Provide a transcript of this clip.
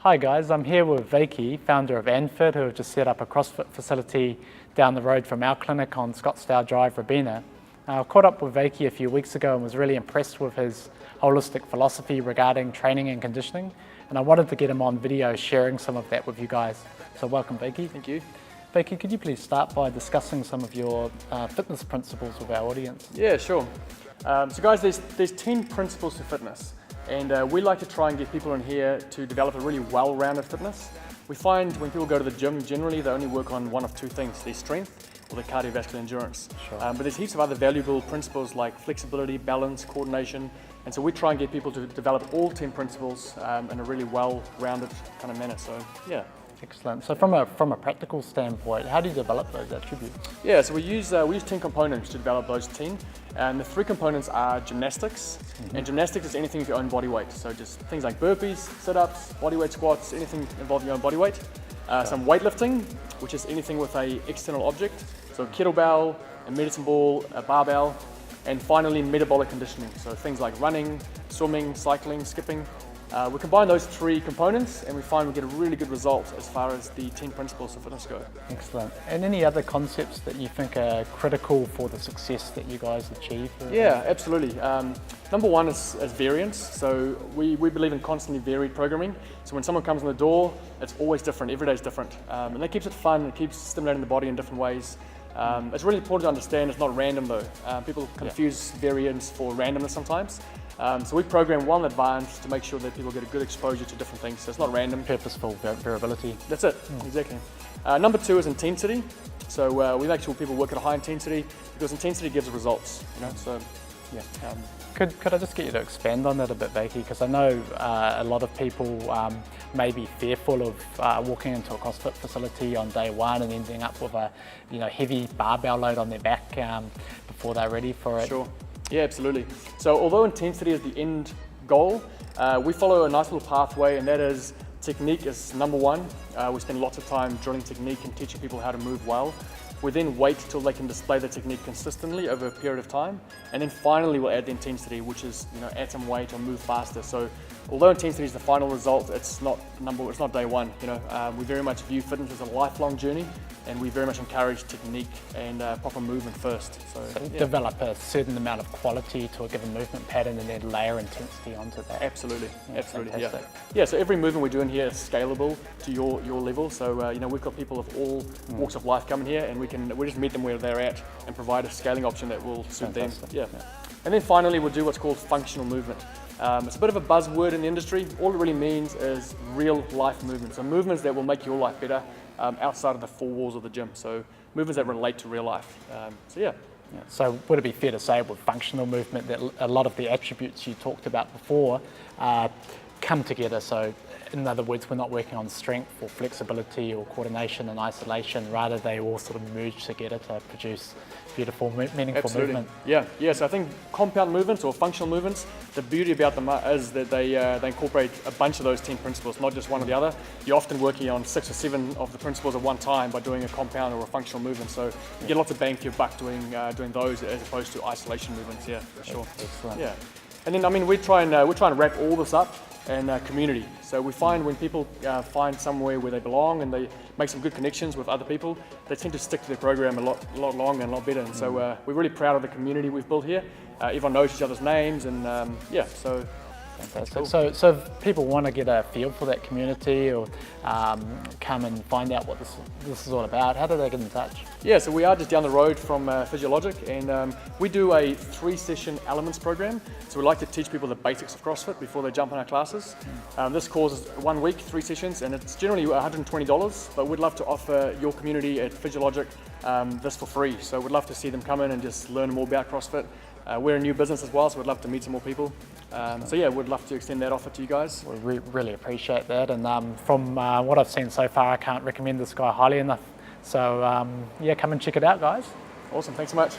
Hi guys, I'm here with Wykie, founder of ANFIT, who have just set up a CrossFit facility down the road from our clinic on Scottsdale Drive, Robina. I caught up with Wykie a few weeks ago and was really impressed with his holistic philosophy regarding training and conditioning, and I wanted to get him on video sharing some of that with you guys. So welcome Wykie. Thank you. Wykie, could you please start by discussing some of your fitness principles with our audience? Yeah, sure. So guys, there's 10 principles to fitness. And we like to try and get people in here to develop a really well-rounded fitness. We find when people go to the gym, generally they only work on one of two things, their strength or their cardiovascular endurance. Sure. But there's heaps of other valuable principles like flexibility, balance, coordination. And so we try and get people to develop all 10 principles in a really well-rounded kind of manner. So yeah. Excellent. So from a practical standpoint, how do you develop those attributes? Yeah, so we use 10 components to develop those 10. And the 3 components are gymnastics. And gymnastics is anything with your own body weight. So just things like burpees, sit-ups, bodyweight squats, anything involving your own body weight. Some weightlifting, which is anything with an external object. So kettlebell, a medicine ball, a barbell. And finally, metabolic conditioning. So things like running, swimming, cycling, skipping. We combine those 3 components and we find we get a really good result as far as the 10 principles of fitness go. Excellent. And any other concepts that you think are critical for the success that you guys achieve? Yeah, absolutely. Number one is variance. So we believe in constantly varied programming. So when someone comes in the door, it's always different, every day is different. And that keeps it fun, it keeps stimulating the body in different ways. It's really important to understand it's not random though. People confuse variance for randomness sometimes. So we program well in advance to make sure that people get a good exposure to different things. So it's not random. Purposeful variability. That's it, exactly. Number 2 is intensity. So we make sure people work at a high intensity because intensity gives results. You know, so yeah. Could I just get you to expand on that a bit, Wykie? Because I know a lot of people may be fearful of walking into a CrossFit facility on day one and ending up with a heavy barbell load on their back before they're ready for it. Sure. Yeah, absolutely. So although intensity is the end goal, we follow a nice little pathway, and that is technique is number 1. We spend lots of time drilling technique and teaching people how to move well. We then wait till they can display the technique consistently over a period of time, and then finally we'll add the intensity, which is add some weight or move faster. So although intensity is the final result, it's not day one. We very much view fitness as a lifelong journey, and we very much encourage technique and proper movement first. So yeah. Develop a certain amount of quality to a given movement pattern and then layer intensity onto that. Absolutely, absolutely. Fantastic. Yeah. So every movement we do in here is scalable to your level. So we've got people of all walks of life coming here, and we just meet them where they're at and provide a scaling option that will suit them. Yeah. And then finally we'll do what's called functional movement. It's a bit of a buzzword in the industry. All it really means is real life movements. So movements that will make your life better outside of the 4 walls of the gym. So movements that relate to real life. So would it be fair to say with functional movement that a lot of the attributes you talked about before come together? So in other words, we're not working on strength or flexibility or coordination and isolation, rather they all sort of merge together to produce beautiful, meaningful movement. Yeah. So I think compound movements or functional movements, the beauty about them is that they incorporate a bunch of those 10 principles, not just one or the other. You're often working on 6 or 7 of the principles at one time by doing a compound or a functional movement. So you get lots of bang for your buck doing those as opposed to isolation movements. Yeah, for sure. Excellent. Yeah. And then we try and wrap all this up in community. So we find when people find somewhere where they belong and they make some good connections with other people, they tend to stick to their program a lot longer and a lot better. And so we're really proud of the community we've built here. Everyone knows each other's names, and so. Fantastic. Cool. So if people want to get a feel for that community or come and find out what this is all about, how do they get in touch? Yeah, so we are just down the road from Physiologic, and we do a 3-session elements program. So we like to teach people the basics of CrossFit before they jump in our classes. This course is 1 week, 3 sessions, and it's generally $120, but we'd love to offer your community at Physiologic this for free. So we'd love to see them come in and just learn more about CrossFit. We're a new business as well, so we'd love to meet some more people. We'd love to extend that offer to you guys. We really appreciate that, and from what I've seen so far, I can't recommend this guy highly enough. So come and check it out, guys. Awesome, thanks so much.